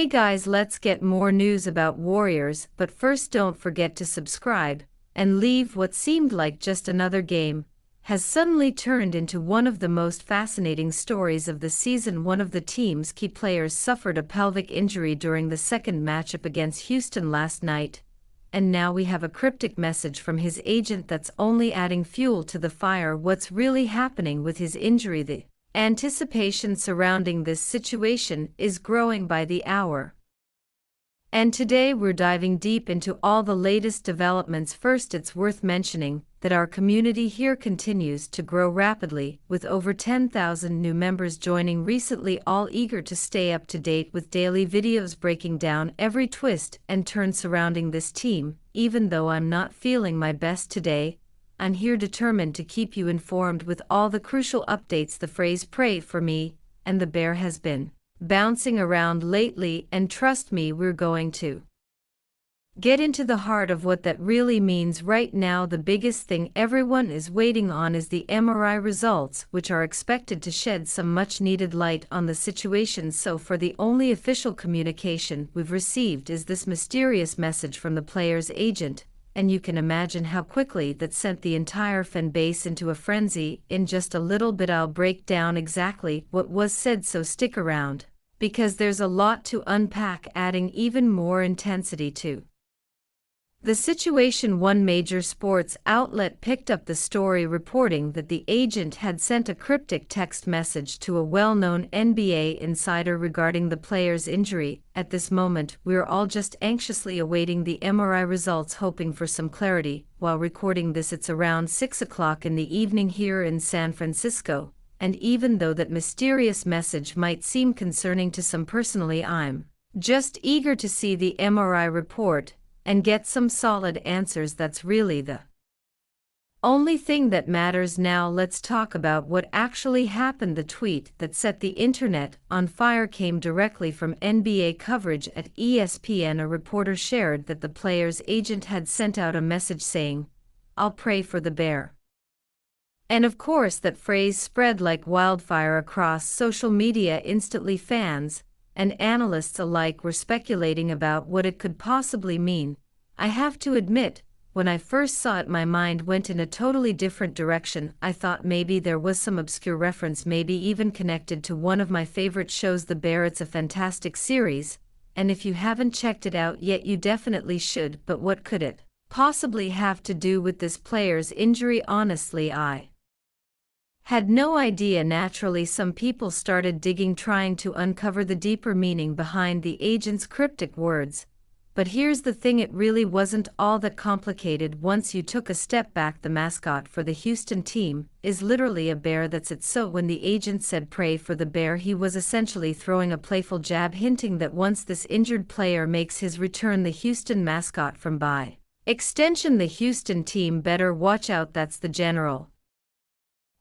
Hey guys, let's get more news about Warriors, but first don't forget to subscribe and leave. What seemed like just another game has suddenly turned into one of the most fascinating stories of the season. One of the team's key players suffered a pelvic injury during the second matchup against Houston last night, and now we have a cryptic message from his agent that's only adding fuel to the fire. What's really happening with his injury? The anticipation surrounding this situation is growing by the hour. And today we're diving deep into all the latest developments. First, it's worth mentioning that our community here continues to grow rapidly, with over 10,000 new members joining recently, all eager to stay up to date with daily videos breaking down every twist and turn surrounding this team. Even though I'm not feeling my best today, I'm here determined to keep you informed with all the crucial updates. The phrase "pray for me" and the bear has been bouncing around lately, and trust me, we're going to get into the heart of what that really means right now. The biggest thing everyone is waiting on is the MRI results, which are expected to shed some much-needed light on the situation. So far, the only official communication we've received is this mysterious message from the player's agent, and you can imagine how quickly that sent the entire fan base into a frenzy. In just a little bit I'll break down exactly what was said, so stick around, because there's a lot to unpack, adding even more intensity to the situation. One major sports outlet picked up the story, reporting that the agent had sent a cryptic text message to a well-known NBA insider regarding the player's injury. At this moment, we're all just anxiously awaiting the MRI results, hoping for some clarity. While recording this, it's around 6 o'clock in the evening here in San Francisco, and even though that mysterious message might seem concerning to some, personally I'm just eager to see the MRI report and get some solid answers. That's really the only thing that matters now. Let's talk about what actually happened. The tweet that set the internet on fire came directly from NBA coverage at ESPN. A reporter shared that the player's agent had sent out a message saying, "I'll pray for the bear." And of course, that phrase spread like wildfire across social media instantly. Fans and analysts alike were speculating about what it could possibly mean. I have to admit, when I first saw it, my mind went in a totally different direction. I thought maybe there was some obscure reference, maybe even connected to one of my favorite shows, The Bear. It's a fantastic series, and if you haven't checked it out yet, you definitely should. But what could it possibly have to do with this player's injury? Honestly, I had no idea. Naturally, some people started digging, trying to uncover the deeper meaning behind the agent's cryptic words. But here's the thing, it really wasn't all that complicated once you took a step back. The mascot for the Houston team is literally a bear, that's it. So when the agent said "pray for the bear," he was essentially throwing a playful jab, hinting that once this injured player makes his return, the Houston mascot from by extension the Houston team better watch out. That's the general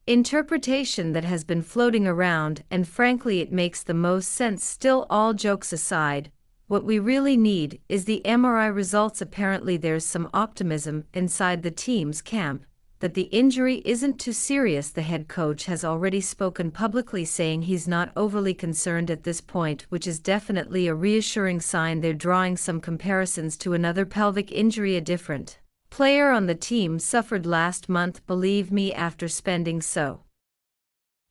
interpretation that has been floating around, and frankly it makes the most sense. Still, all jokes aside, what we really need is the MRI results. Apparently there's some optimism inside the team's camp that the injury isn't too serious. The head coach has already spoken publicly, saying he's not overly concerned at this point, which is definitely a reassuring sign. They're drawing some comparisons to another pelvic injury a different player on the team suffered last month. Believe me, after spending so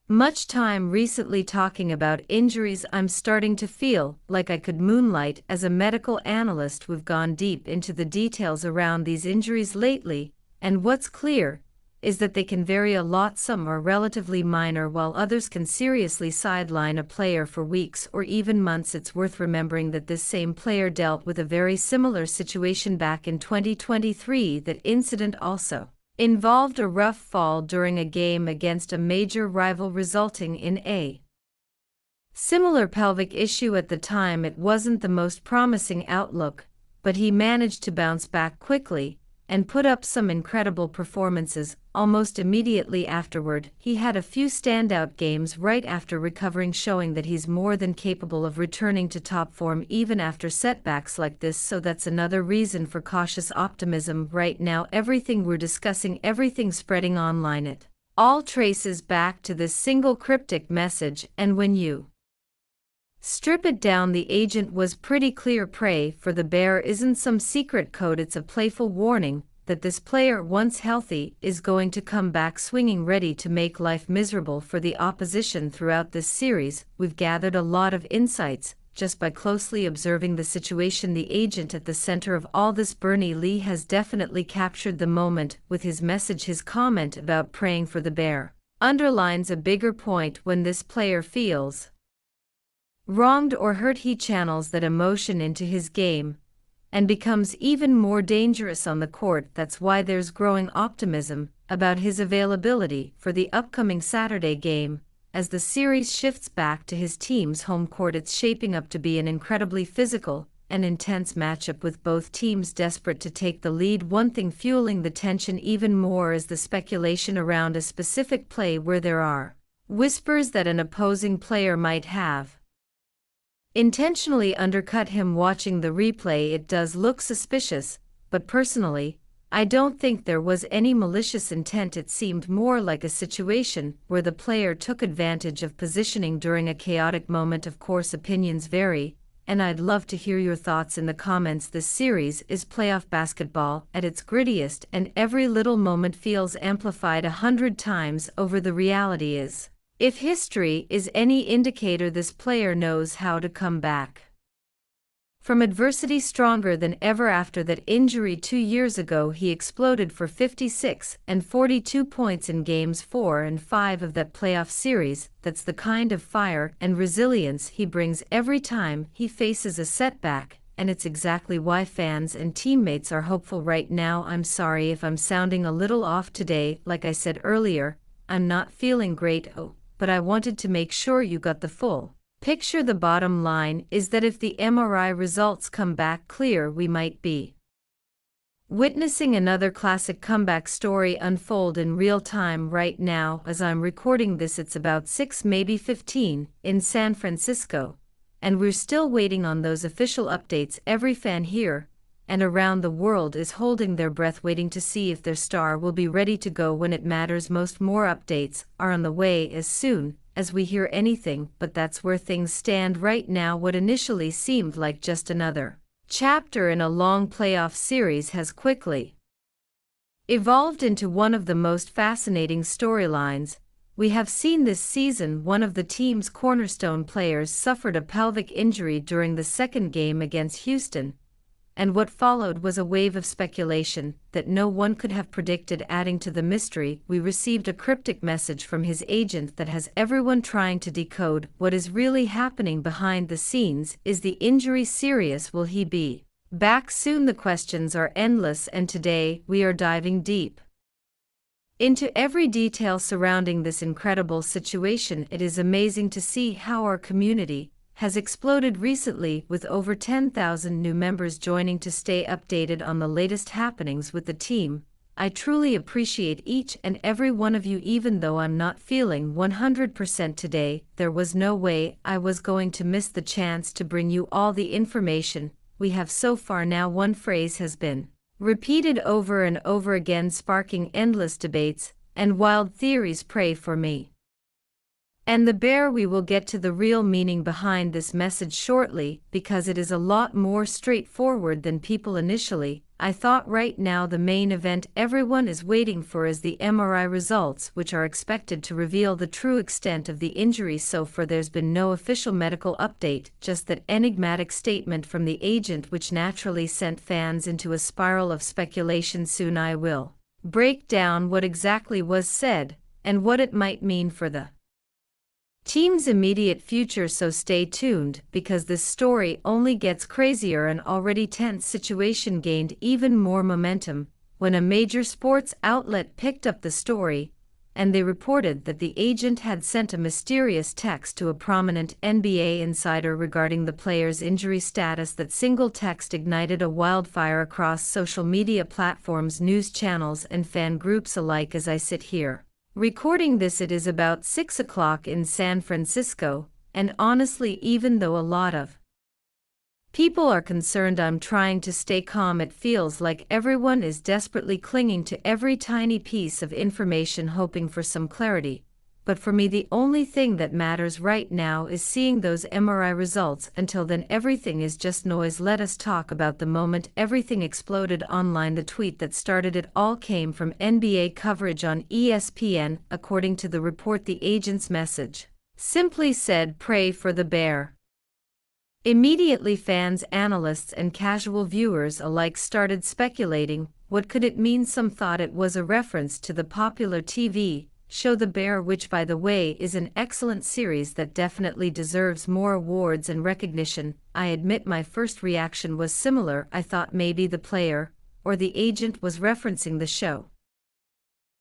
much time recently talking about injuries, I'm starting to feel like I could moonlight as a medical analyst. We've gone deep into the details around these injuries lately, and what's clear is that they can vary a lot. Some are relatively minor, while others can seriously sideline a player for weeks or even months. It's worth remembering that this same player dealt with a very similar situation back in 2023. That incident also involved a rough fall during a game against a major rival, resulting in a similar pelvic issue. At the time, it wasn't the most promising outlook, but he managed to bounce back quickly and put up some incredible performances. Almost immediately afterward, he had a few standout games right after recovering, showing that he's more than capable of returning to top form even after setbacks like this. So that's another reason for cautious optimism right now. Everything we're discussing, everything spreading online, it all traces back to this single cryptic message. And when you Strip it down, the agent was pretty clear. Pray for the bear isn't some secret code, it's a playful warning that this player, once healthy, is going to come back swinging, ready to make life miserable for the opposition. Throughout this series, we've gathered a lot of insights just by closely observing the situation. The agent at the center of all this, Bernie Lee, has definitely captured the moment with his message. His comment about praying for the bear underlines a bigger point. When this player feels wronged or hurt, he channels that emotion into his game and becomes even more dangerous on the court. That's why there's growing optimism about his availability for the upcoming Saturday game. As the series shifts back to his team's home court, it's shaping up to be an incredibly physical and intense matchup, with both teams desperate to take the lead. One thing fueling the tension even more is the speculation around a specific play, where there are whispers that an opposing player might have intentionally undercut him. Watching the replay, it does look suspicious, but personally, I don't think there was any malicious intent. It seemed more like a situation where the player took advantage of positioning during a chaotic moment. Of course, opinions vary, and I'd love to hear your thoughts in the comments. This series is playoff basketball at its grittiest, and every little moment feels amplified 100 times over. The reality is, if history is any indicator, this player knows how to come back from adversity stronger than ever. After that injury 2 years ago, he exploded for 56 and 42 points in games 4 and 5 of that playoff series. That's the kind of fire and resilience he brings every time he faces a setback, and it's exactly why fans and teammates are hopeful right now. I'm sorry if I'm sounding a little off today. Like I said earlier, I'm not feeling great, but I wanted to make sure you got the full picture. The bottom line is that if the MRI results come back clear, we might be witnessing another classic comeback story unfold in real time. Right now, as I'm recording this, it's about 6, maybe 15 in San Francisco, and we're still waiting on those official updates. Every fan here and around the world is holding their breath, waiting to see if their star will be ready to go when it matters most. More updates are on the way as soon as we hear anything, but that's where things stand right now. What initially seemed like just another chapter in a long playoff series has quickly evolved into one of the most fascinating storylines we have seen this season. One of the team's cornerstone players suffered a pelvic injury during the second game against Houston, and what followed was a wave of speculation that no one could have predicted. Adding to the mystery, we received a cryptic message from his agent that has everyone trying to decode what is really happening behind the scenes. Is the injury serious? Will he be back soon? The questions are endless, and today we are diving deep into every detail surrounding this incredible situation. It is amazing to see how our community has exploded recently, with over 10,000 new members joining to stay updated on the latest happenings with the team. I truly appreciate each and every one of you. Even though I'm not feeling 100% today, there was no way I was going to miss the chance to bring you all the information we have so far. Now, one phrase has been repeated over and over again, sparking endless debates and wild theories: pray for me and the bear. We will get to the real meaning behind this message shortly, because it is a lot more straightforward than people initially I thought. Right now, the main event everyone is waiting for is the MRI results, which are expected to reveal the true extent of the injury. So far, there's been no official medical update, just that enigmatic statement from the agent, which naturally sent fans into a spiral of speculation. Soon I will break down what exactly was said and what it might mean for the team's immediate future, so stay tuned, because this story only gets crazier. An already tense situation gained even more momentum when a major sports outlet picked up the story, and they reported that the agent had sent a mysterious text to a prominent NBA insider regarding the player's injury status. That single text ignited a wildfire across social media platforms, news channels, and fan groups alike. As I sit here recording this, it is about 6 o'clock in San Francisco, and honestly, even though a lot of people are concerned, I'm trying to stay calm. It feels like everyone is desperately clinging to every tiny piece of information, hoping for some clarity. but for me the only thing that matters right now is seeing those MRI results. Until then everything is just noise. Let us talk about the moment everything exploded online. The tweet that started it all came from NBA coverage on ESPN. According to the report, the agent's message simply said, "Pray for the bear." Immediately fans, analysts and casual viewers alike started speculating. What could it mean? Some thought it was a reference to the popular TV show The Bear, which by the way is an excellent series that definitely deserves more awards and recognition. I admit my first reaction was similar. I thought maybe the player or the agent was referencing the show.